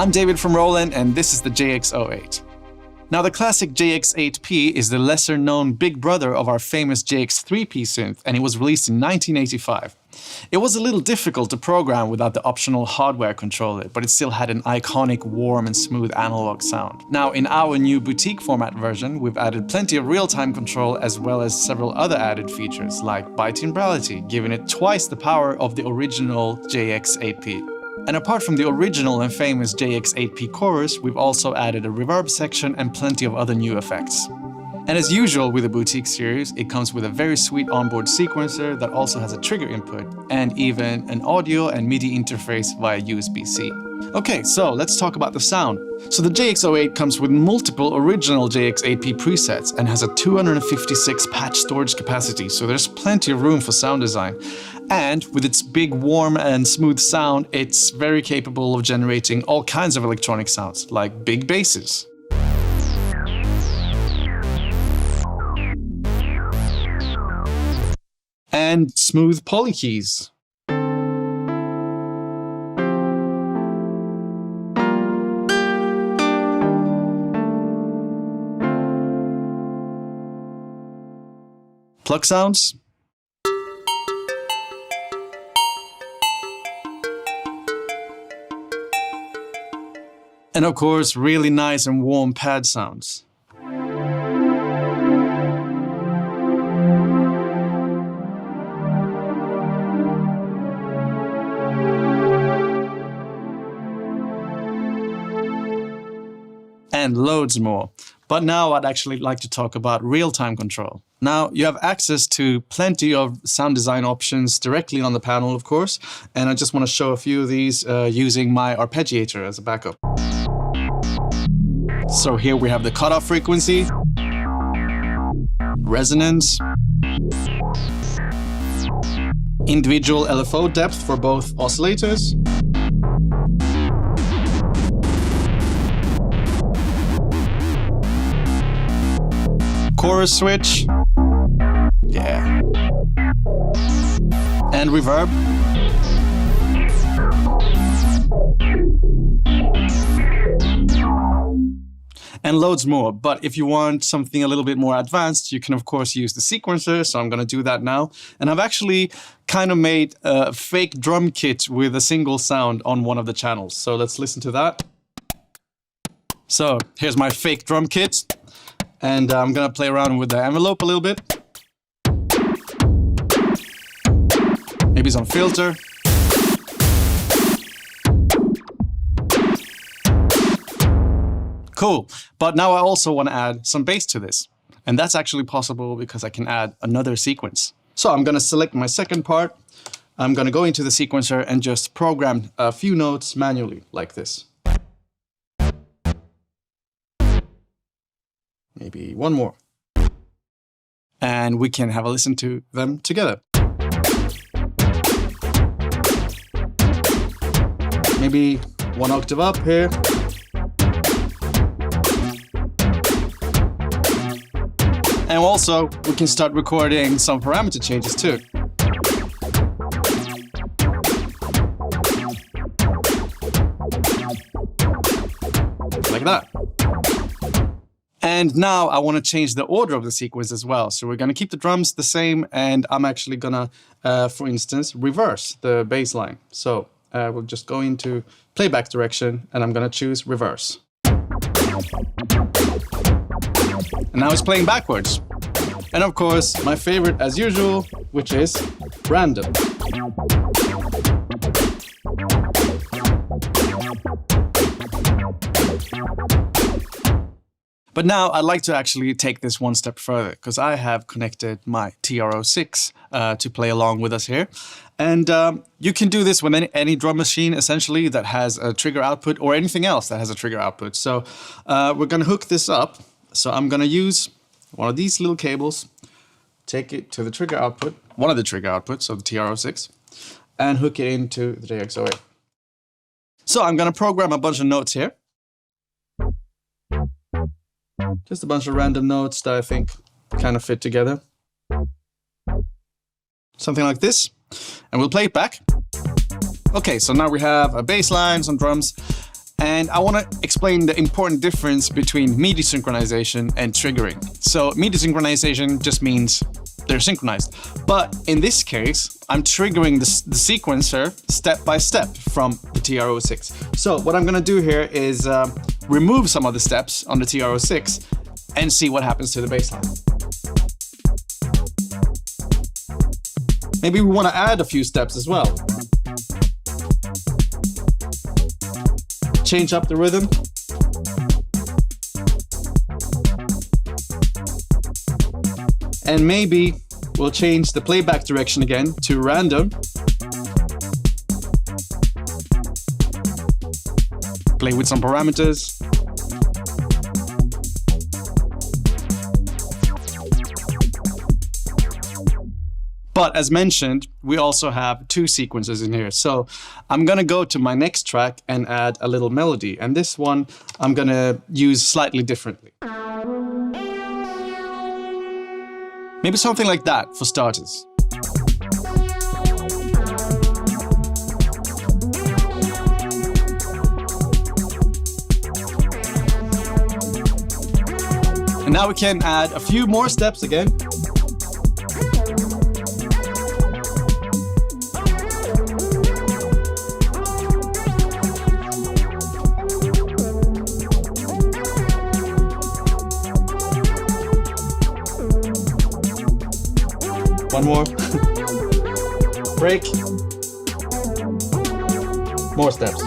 I'm David from Roland, and this is the JX-08. Now, the classic JX-8P is the lesser-known big brother of our famous JX-3P synth, and it was released in 1985. It was a little difficult to program without the optional hardware controller, but it still had an iconic, warm and smooth analog sound. Now, in our new boutique format version, we've added plenty of real-time control as well as several other added features, like bitimbrality, giving it twice the power of the original JX-8P. And apart from the original and famous JX-8P chorus, we've also added a reverb section and plenty of other new effects. And as usual with the Boutique series, it comes with a very sweet onboard sequencer that also has a trigger input and even an audio and Midi interface via USB-C. Okay, so let's talk about the sound. So the JX-08 comes with multiple original JX-8P presets and has a 256 patch storage capacity, so there's plenty of room for sound design. And with its big, warm and smooth sound, it's very capable of generating all kinds of electronic sounds, like big basses. And smooth polykeys. Plug sounds. And of course, really nice and warm pad sounds. And loads more. But now I'd actually like to talk about real-time control. Now, you have access to plenty of sound design options directly on the panel, of course, and I just want to show a few of these using my arpeggiator as a backup. So here we have the cutoff frequency, resonance, individual LFO depth for both oscillators, chorus switch, yeah, and reverb, and loads more. But if you want something a little bit more advanced, you can of course use the sequencer, so I'm going to do that now. And I've actually kind of made a fake drum kit with a single sound on one of the channels, so let's listen to that. So here's my fake drum kit. And I'm gonna play around with the envelope a little bit. Maybe some filter. Cool, but now I also want to add some bass to this. And that's actually possible because I can add another sequence. So I'm gonna select my second part. I'm gonna go into the sequencer and just program a few notes manually, like this. Maybe one more. And we can have a listen to them together. Maybe one octave up here. And also, we can start recording some parameter changes too. Like that. And now I want to change the order of the sequence as well. So we're going to keep the drums the same, and I'm actually going to, for instance, reverse the bass line. So we'll just go into playback direction, and I'm going to choose reverse. And now it's playing backwards. And of course, my favorite as usual, which is random. But now I'd like to actually take this one step further, because I have connected my TR-06 to play along with us here. And you can do this with any drum machine, essentially, that has a trigger output, or anything else that has a trigger output. So we're going to hook this up. So I'm going to use one of these little cables, take it to the trigger output, one of the trigger outputs, so the TR-06, and hook it into the JX-08. So I'm going to program a bunch of notes here. Just a bunch of random notes that I think kind of fit together. Something like this. And we'll play it back. Okay, so now we have a bass line, some drums, And I want to explain the important difference between Midi synchronization and triggering. So Midi synchronization just means they're synchronized. But in this case, I'm triggering the sequencer step by step from the TR-06. So what I'm going to do here is remove some of the steps on the TR-06 and see what happens to the bass line. Maybe we want to add a few steps as well. Change up the rhythm. And maybe we'll change the playback direction again to random. Play with some parameters. But as mentioned, we also have two sequences in here. So I'm gonna go to my next track and add a little melody. And this one I'm gonna use slightly differently. Maybe something like that for starters. And now we can add a few more steps again. One more. Break. More steps.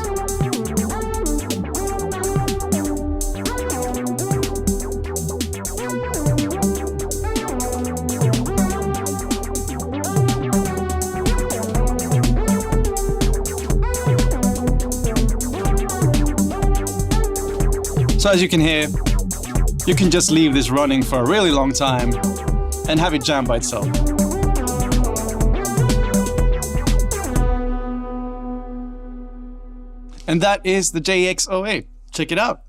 So as you can hear, you can just leave this running for a really long time and have it jam by itself. And that is the JX-08. Check it out.